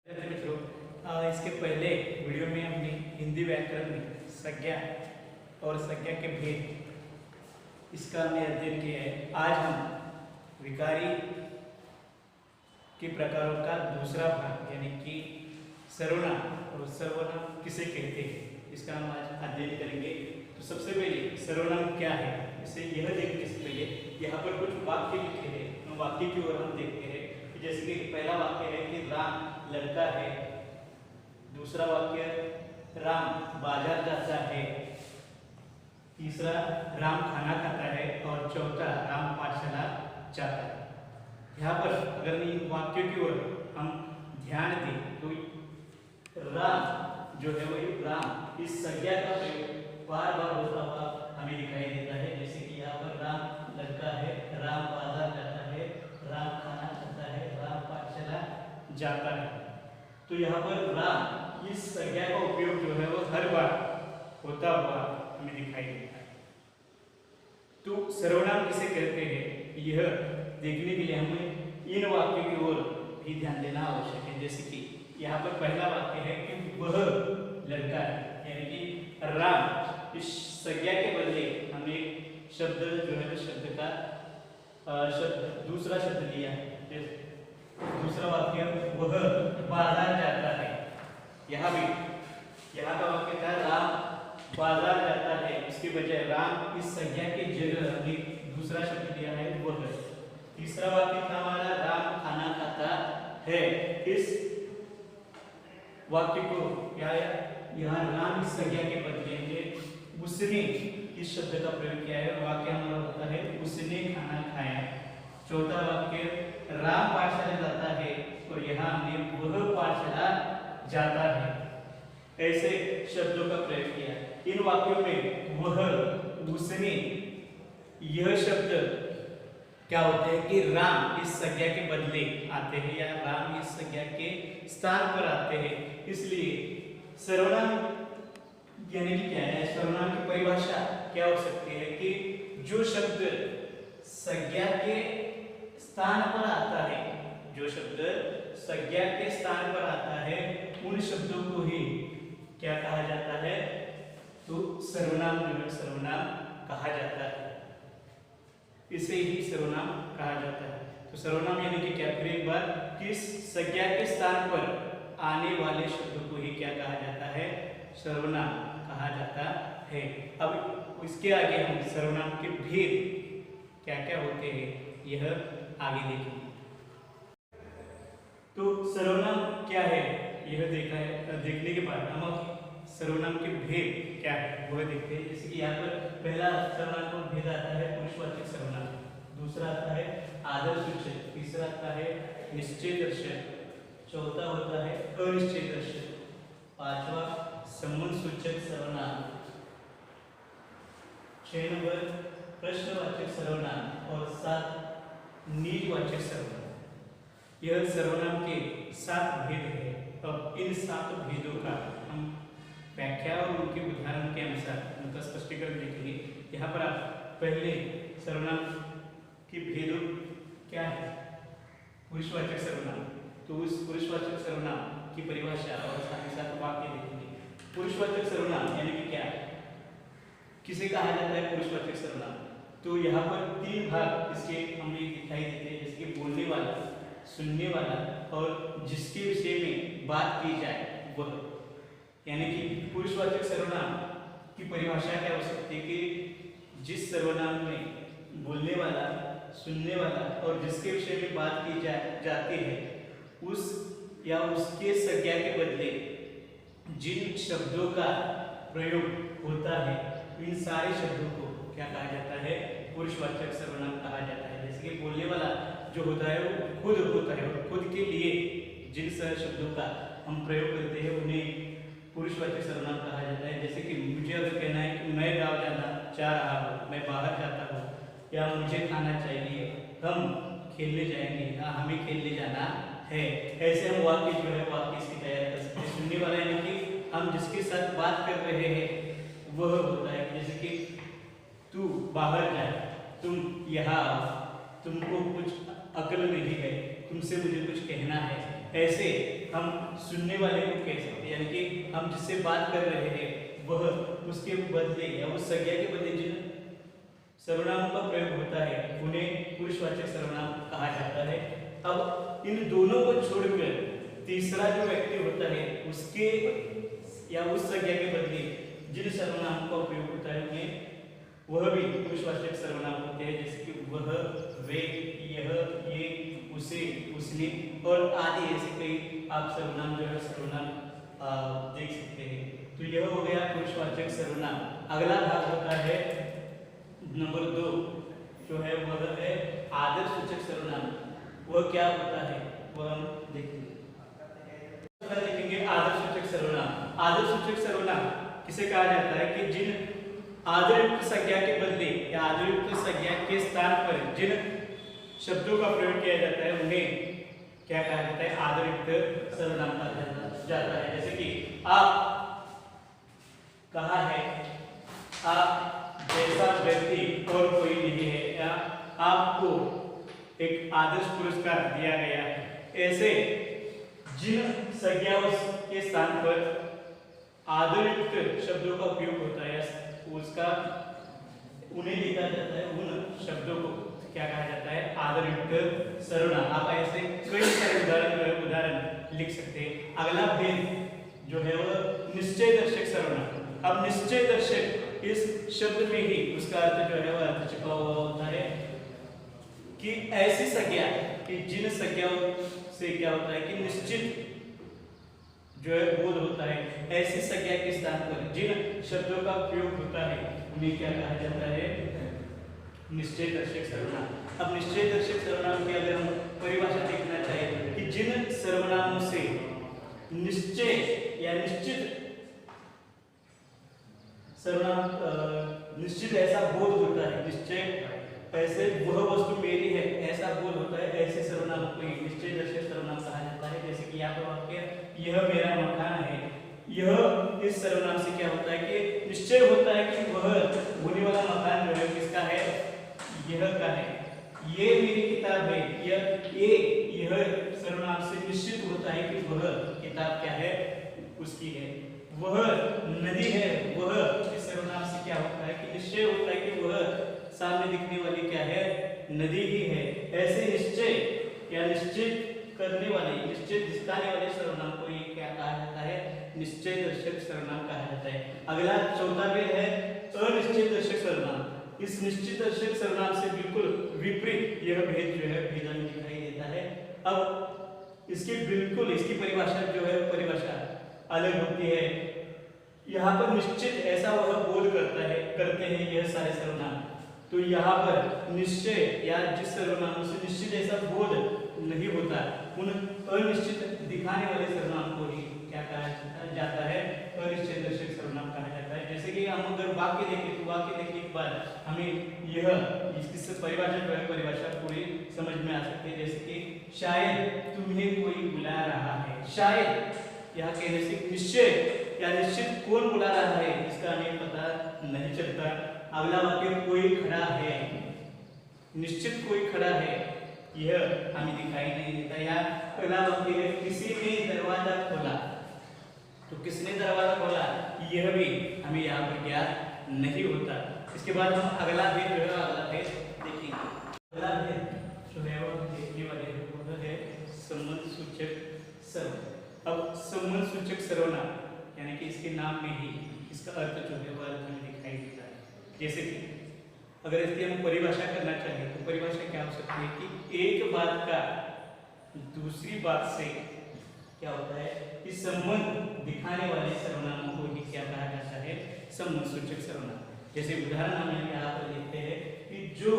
मित्रों, इसके पहले वीडियो में हमने हिंदी व्याकरण में संज्ञा और संज्ञा के भेद इसका हमने अध्ययन किया है। आज हम विकारी के प्रकारों का दूसरा भाग यानी कि सर्वनाम और सर्वनाम किसे कहते हैं इसका हम आज अध्ययन करेंगे। तो सबसे पहले सर्वनाम क्या है, इसे यह देखने से पहले यहाँ पर कुछ वाक्य लिखे हैं, उन वाक्य की ओर हम देखते हैं। जैसे कि पहला वाक्य है कि राम लड़का है, दूसरा वाक्य राम बाजार जाता है, तीसरा राम खाना खाता है और चौथा राम पाठशाला जाता है। यहाँ पर अगर इन वाक्यों की ओर हम ध्यान दें तो राम जो है वही राम इस संज्ञा का प्रयोग बार बार होता हुआ हमें दिखाई देता है। जैसे कि यहाँ पर राम लड़का है, राम बाजार जाता है, राम खाना खाता है, राम पाठशाला जाता है। तो यहाँ पर राम इस संज्ञा का उपयोग जो है वो हर बार होता हुआ हमें दिखाई देता है। तो सर्वनाम किसे कहते हैं यह देखने के लिए हमें इन वाक्यों की ओर भी ध्यान देना आवश्यक है। जैसे कि यहाँ पर पहला वाक्य है कि वह लड़का है, यानी कि राम इस संज्ञा के बदले हमने शब्द जो है शब्द का दूसरा शब्द लिया है। दूसरा वाक्य वह बाजार जाता है, यहाँ का वाक्य था राम बाजार जाता है, इसके बजाय राम इस संज्ञा के जगह हमने दूसरा शब्द लिया है वह। तीसरा वाक्य था हमारा राम खाना खाता है, इस वाक्य को यहाँ राम इस संज्ञा के बदले उसने इस शब्द का प्रयोग किया है, वाक्य हमारा होता है उसने खाना खाया। चौथा वाक्य राम पाठशाला जाता है और यहाँ हमने वह पाठशाला जाता है, ऐसे शब्दों का प्रयोग किया। इन वाक्यों में वह उसने यह शब्द क्या होते हैं कि राम इस संज्ञा के बदले आते हैं या राम इस संज्ञा के स्थान पर आते हैं। इसलिए सर्वनाम यानी कि क्या है, सर्वनाम की परिभाषा क्या हो सकती है कि जो शब्द संज्ञा के स्थान पर आता है, जो शब्द संज्ञा के स्थान पर आता है उन शब्दों को ही क्या कहा जाता है, तो सर्वनाम सर्वनाम कहा जाता है, इसे ही सर्वनाम कहा जाता है। तो सर्वनाम यानी कि क्या, फिर एक बार किस संज्ञा के स्थान पर आने वाले शब्द को ही क्या कहा जाता है, सर्वनाम कहा जाता है। अब इसके आगे हम सर्वनाम के भेद क्या क्या होते हैं यह आगे देखेंगे। तो सर्वनाम क्या है यह देखने के बाद हम सर्वनाम के भेद क्या है वह देखते हैं। जैसे कि यहाँ पर पहला सर्वनाम का भेद आता है पुरुषवाचक सर्वनाम, दूसरा आता है आदर्शसूचक, तीसरा आता है निश्चयदर्शक, चौथा होता है अनिश्चयदर्शक, पांचवा संबंध सूचक सर्वनाम, 6 नंबर प्रश्नवाचक सर्वनाम और 7 निजवाचक सर्वनाम। यह सर्वनाम के 7 भेद है। अब इन 7 भेदों का हम व्याख्या और उनके उदाहरण के अनुसार उनका स्पष्टीकरण देखेंगे। यहाँ पर आप पहले सर्वनाम के भेदों क्या है, पुरुषवाचक सर्वनाम, तो उस पुरुषवाचक सर्वनाम की परिभाषा और साथ ही साथ वाक्य देखेंगे। पुरुषवाचक सर्वनाम यानी कि क्या, किसे कहा जाता है पुरुषवाचक सर्वनाम, तो यहाँ पर 3 भाग इसके हमें दिखाई देते हैं। जैसे कि बोलने वाला, सुनने वाला और जिसके विषय में बात की जाए वह। यानी कि पुरुषवाचक सर्वनाम की परिभाषा क्या हो सकती है कि जिस सर्वनाम में बोलने वाला, सुनने वाला और जिसके विषय में बात की जाती है उस या उसके संज्ञा के बदले जिन शब्दों का प्रयोग होता है इन सारे शब्दों को क्या कहा जाता है, पुरुषवाचक सर्वनाम कहा जाता है। जैसे कि बोलने वाला जो होता है वो खुद होता है और खुद के लिए जिन शब्दों का हम प्रयोग करते हैं उन्हें पुरुषवाचक सर्वनाम कहा जाता है। जैसे कि मुझे अगर कहना है कि मैं गाँव जाना चाह रहा हूँ, मैं बाहर जाता हूँ, या मुझे खाना चाहिए, हम खेलने जाएंगे, या हमें खेलने जाना है, ऐसे हम वाक्य जो है वाक्य इसकी तैयार कर सकते हैं। सुनने वाला यानी कि हम जिसके साथ बात कर रहे हैं वह होता है। जैसे कि तू बाहर जाए, तुम यहाँ, तुमको कुछ अकल नहीं है, तुमसे मुझे कुछ कहना है, ऐसे हम सुनने वाले को कह सकते हैं, यानी कि हम जिससे बात कर रहे हैं वह उसके बदले या उस संज्ञा के बदले जिन सर्वनामों का प्रयोग होता है उन्हें पुरुषवाचक सर्वनाम कहा जाता है। अब इन दोनों को छोड़कर तीसरा जो व्यक्ति होता है उसके या उस संज्ञा के बदले जिन सर्वनामों का उपयोग होता है उन्हें वह भी पुरुषवाचक सर्वनाम होते हैं, जैसे कि वह, वे, यह, ये, उसे, उसने और आदि ऐसे कई आप सर्वनाम जो है सर्वनाम देख सकते हैं। तो यह हो गया पुरुषवाचक सर्वनाम। अगला भाग होता है नंबर 2 जो है वह है आदर्शसूचक सर्वनाम। वह क्या होता है वह हम देखेंगे। आदर्शसूचक सर्वनाम। आदर्शसूचक सर्वनाम किसे कहा जाता है कि जिन आदरयुक्त संज्ञा के बदले या आदरयुक्त संज्ञा के स्थान पर जिन शब्दों का प्रयोग किया जाता है उन्हें क्या कहा जाता है, आदरयुक्त सर्वनाम कहा जाता है। जैसे कि आप कहा है, आप जैसा व्यक्ति और कोई नहीं है, या आपको एक आदर्श पुरस्कार दिया गया है। ऐसे जिन संज्ञाओं के स्थान पर आदरयुक्त शब्दों का उपयोग होता है उसका उन्हें लिखा जाता है, उन शब्दों को क्या कहा जाता है, आदरयुक्त सर्वनाम। आप ऐसे कई सारे उदाहरण लिख सकते हैं। अगला भेद जो है वह निश्चय दर्शक सर्वनाम। अब निश्चय दर्शक इस शब्द में ही उसका अर्थ जो है वह अर्थ छिपा हुआ होता है कि ऐसी संज्ञा कि जिन संज्ञाओं से क्या होता है कि निश्चित जो है बोध होता है, ऐसी संज्ञा के स्थान पर जिन शब्दों का प्रयोग होता है उन्हें क्या कहा जाता है, निश्चय दर्शक सर्वनाम। अब निश्चय दर्शक सर्वनाम की अगर हम परिभाषा देखना चाहें कि जिन सर्वनामों से निश्चय या निश्चित सर्वनाम निश्चित ऐसा बोध होता है, निश्चय ऐसे वह वस्तु मेरी है ऐसा बोध होता है, ऐसे सर्वनाम को निश्चय दर्शक सर्वनाम कहा जाता है। जैसे कि यहाँ पर वाक्य यह मेरा मकान है, यह इस सर्वनाम से क्या होता है कि निश्चय होता है कि वह होने वाला मकान जो है किसका है, यह का है। ये मेरी किताब है, यह सर्वनाम से निश्चित होता है कि वह किताब क्या है, उसकी है। वह नदी है, वह इस सर्वनाम से क्या होता है कि निश्चय होता है कि वह सामने दिखने वाली क्या है, नदी ही है। ऐसे निश्चय या निश्चित करने वाले, निश्चित दिखाने वाले सर्वनाम को ये क्या कहा जाता है, निश्चय दर्शक सर्वनाम कहा जाता है। अगला चौथा भेद है अनिश्चित दर्शक सर्वनाम। इस निश्चित दर्शक सर्वनाम से बिल्कुल विपरीत यह भेद जो है भेद में दिखाई देता है। अब इसकी परिभाषा जो है परिभाषा अलग होती है। यहाँ पर निश्चित ऐसा वह बोध करते हैं यह सारे सर्वनाम। तो यहाँ पर निश्चय या जिस सर्वनाम से निश्चित ऐसा बोध नहीं होता, उन अनिश्चित दिखाने वाले सर्वनाम को ही क्या कहा जाता है, अनिश्चित दर्शक सर्वनाम कहा जाता है। जैसे कि हम अगर वाक्य देखें तो वाक्य देखने के बाद हमें यह इसकी परिभाषा जो है परिभाषा पूरी समझ में आ सकती है। जैसे कि शायद तुम्हें कोई बुला रहा है, शायद यहाँ कहने से निश्चय या निश्चित कौन बुला रहा है इसका हमें पता नहीं चलता। अगला वाक्य कोई खड़ा है, निश्चित कोई खड़ा है यह हमें दिखाई नहीं देता। या अगला वाक्य है किसी ने दरवाजा खोला, तो किसने दरवाजा खोला यह भी हमें यहाँ पर ज्ञात नहीं होता। इसके बाद हम अगला भेद जो है अगला भेद देखेंगे। अगला भेद जो है वो देखने वाले वो है संबंध सूचक सर्वनाम। अब संबंध सूचक सर्वनाम यानी कि इसके नाम में ही इसका अर्थ जो है वह हमें दिखाई देता है। जैसे कि अगर इसकी हम परिभाषा करना चाहें तो परिभाषा क्या हो सकती है कि एक बात का दूसरी बात से क्या होता है कि संबंध दिखाने वाले सर्वनामों को ही क्या कहा जाता है, संबंध सूचक सर्वनाम। जैसे उदाहरण हम यहाँ पर लिखते हैं कि जो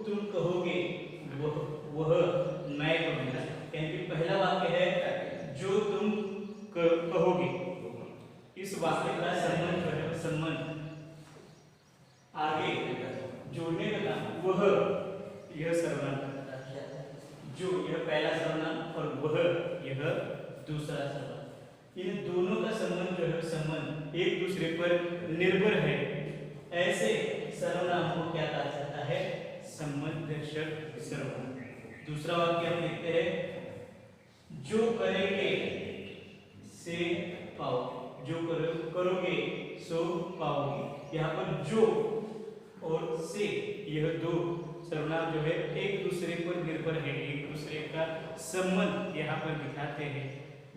तुम कहोगे वह मैं कहूँगा। यानी पहला वाक्य है जो तुम कहोगे, इस वाक्य का संबंध जो है संबंध आगे जोड़ने का काम वह यह सर्वनाम करता है, जो यह पहला सर्वनाम और वह यह दूसरा सर्वनाम। इन दोनों का संबंध जो है संबंध एक दूसरे पर निर्भर है। ऐसे सर्वनाम को क्या कहा जाता है, संबंध दर्शक सर्वनाम। दूसरा वाक्य हम लिखते हैं जो करेंगे से पाओगे, जो करोगे सो पाओगे। यहाँ पर जो और से यह दो सर्वनाम जो है एक दूसरे पर निर्भर है, एक दूसरे का संबंध यहाँ पर दिखाते हैं,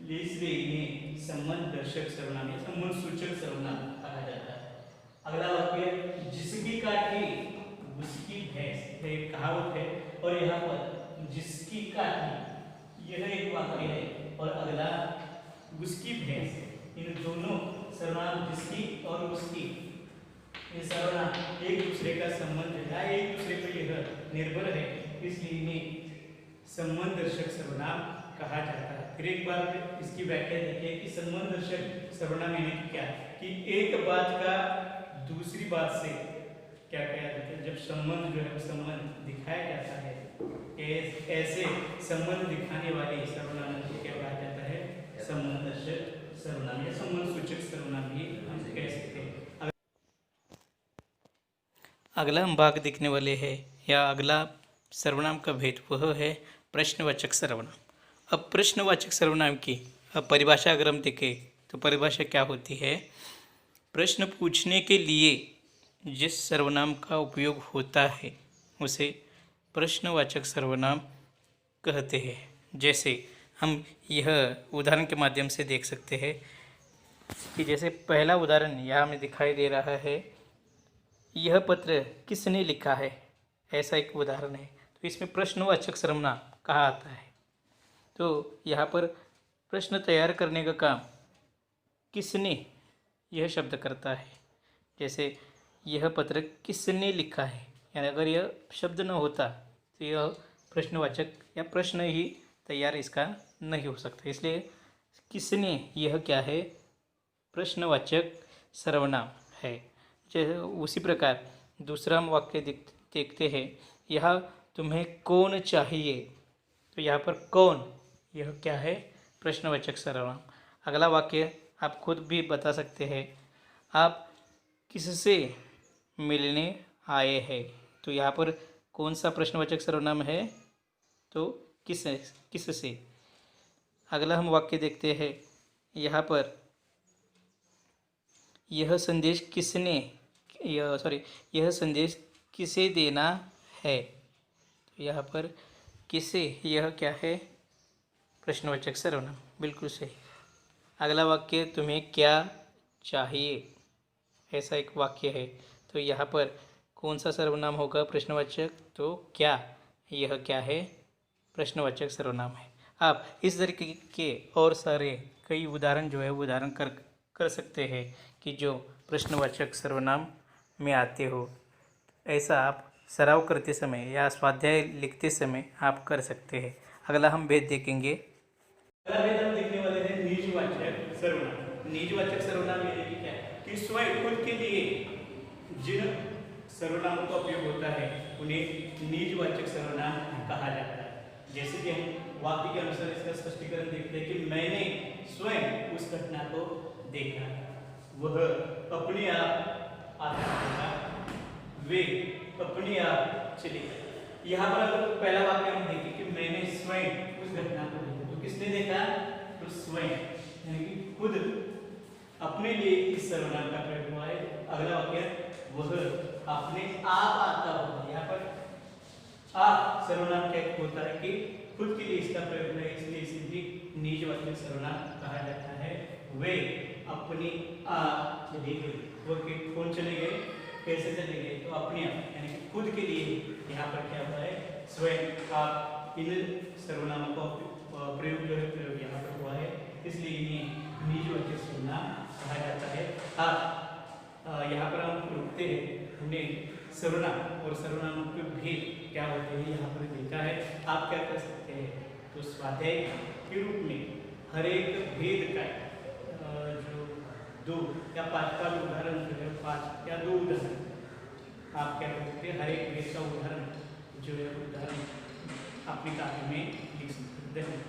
इसलिए इन्हें संबंध दर्शक सर्वनाम या संबंध सूचक सर्वनाम कहा जाता है। अगला वाक्य, जिसकी काठी उसकी भैंस, एक कहावत है, और यहाँ पर जिसकी काठी यह एक वाक्य है, और अगला उसकी भैंस, इन दोनों सर्वनाम जिसकी और उसकी ये सर्वनाम एक दूसरे का संबंध है, एक दूसरे पर यह निर्भर है, इसलिए इन्हें संबंध दर्शक सर्वनाम कहा जाता है। फिर एक बार इसकी व्याख्या देखिए कि संबंध दर्शक सर्वनाम यानी क्या, कि एक बात का दूसरी बात से क्या कहा जाता है, जब संबंध जो है संबंध दिखाया जाता है, ऐसे संबंध दिखाने वाले सर्वनाम को क्या कहा जाता है, संबंध दर्शक सर्वनाम या संबंध सूचक सर्वनाम भी हम कह सकते हैं। अगला हम भाग देखने वाले हैं, या अगला सर्वनाम का भेद वह है प्रश्नवाचक सर्वनाम। अब प्रश्नवाचक सर्वनाम की परिभाषा अगर हम देखें तो परिभाषा क्या होती है, प्रश्न पूछने के लिए जिस सर्वनाम का उपयोग होता है उसे प्रश्नवाचक सर्वनाम कहते हैं। जैसे हम यह उदाहरण के माध्यम से देख सकते हैं कि जैसे पहला उदाहरण यहाँ हमें दिखाई दे रहा है, यह पत्र किसने लिखा है, ऐसा एक उदाहरण है। तो इसमें प्रश्नवाचक सर्वनाम कहा आता है। तो यहाँ पर प्रश्न तैयार करने का काम किसने यह शब्द करता है। जैसे यह पत्र किसने लिखा है, यानी अगर यह शब्द न होता तो यह प्रश्नवाचक या प्रश्न ही तैयार इसका नहीं हो सकता, इसलिए किसने यह क्या है, प्रश्नवाचक सर्वनाम है। उसी प्रकार दूसरा हम वाक्य देखते हैं, यह तुम्हें कौन चाहिए, तो यहाँ पर कौन यह क्या है, प्रश्नवाचक सर्वनाम। अगला वाक्य आप खुद भी बता सकते हैं, आप किससे मिलने आए हैं, तो यहाँ पर कौन सा प्रश्नवाचक सर्वनाम है, तो किससे। अगला हम वाक्य देखते हैं, यहाँ पर यह संदेश किसे देना है, तो यहाँ पर किसे यह क्या है, प्रश्नवाचक सर्वनाम, बिल्कुल सही। अगला वाक्य, तुम्हें क्या चाहिए, ऐसा एक वाक्य है, तो यहाँ पर कौन सा सर्वनाम होगा, प्रश्नवाचक, तो क्या, यह क्या है, प्रश्नवाचक सर्वनाम है। आप इस तरीके के और सारे कई उदाहरण जो है वो उदाहरण कर सकते हैं कि जो प्रश्नवाचक सर्वनाम में आते हो। ऐसा आप सराव करते समय या स्वाध्याय लिखते समय आप कर सकते हैं। अगला हम भेद देखेंगे। अगला भेद हम देखने वाले हैं निजवाचक सर्वनाम। निजवाचक सर्वनाम यानी कि क्या है, कि स्वयं खुद के लिए जिन सर्वनामों का उपयोग होता है उन्हें निजवाचक सर्वनाम कहा जाता है। जैसे कि हम वाक्य के अनुसार इसका स्पष्टीकरण देखते हैं कि मैंने स्वयं उस घटना को देखा, वह अपने आप आता होगा, वे अपने आप चले गए। यहाँ पर अगर पहला वाक्य हम देखें कि मैंने स्वयं उस घटना को देखा, तो किसने देखा, तो स्वयं यानी कि खुद, अपने लिए इस सर्वनाम का प्रयोग हुआ है। अगला वाक्य, वह अपने आप आता होगा। यहाँ पर आप सर्वनाम क्या होता है कि खुद के लिए इसका प्रयोग है, इसलिए इसे भी निजवाचक सर्वनाम कहा जाता है। वे अपने आप चले गए, वो कौन चले गए, कैसे चले गए, तो अपने आप यानी कि खुद के लिए यहाँ पर क्या हुआ है, स्वयं आप, इन सर्वनामों का प्रयोग जो है प्रयोग यहाँ पर हुआ है, इसलिए इन्हें निजवाचक सर्वनाम कहा जाता है। आप यहाँ पर हम रुकते हैं, हमने सर्वनाम और सर्वनामों के भेद क्या होते हैं यहाँ पर देखा है। आप क्या कर सकते हैं, तो स्वाध्याय के रूप में हर एक भेद का जो 2 या 5 का उदाहरण जो है, 5 या 2 उदाहरण आप क्या कर सकते हैं, हर एक भेद का उदाहरण जो है उदाहरण अपनी कॉपी में लिख सकते हैं।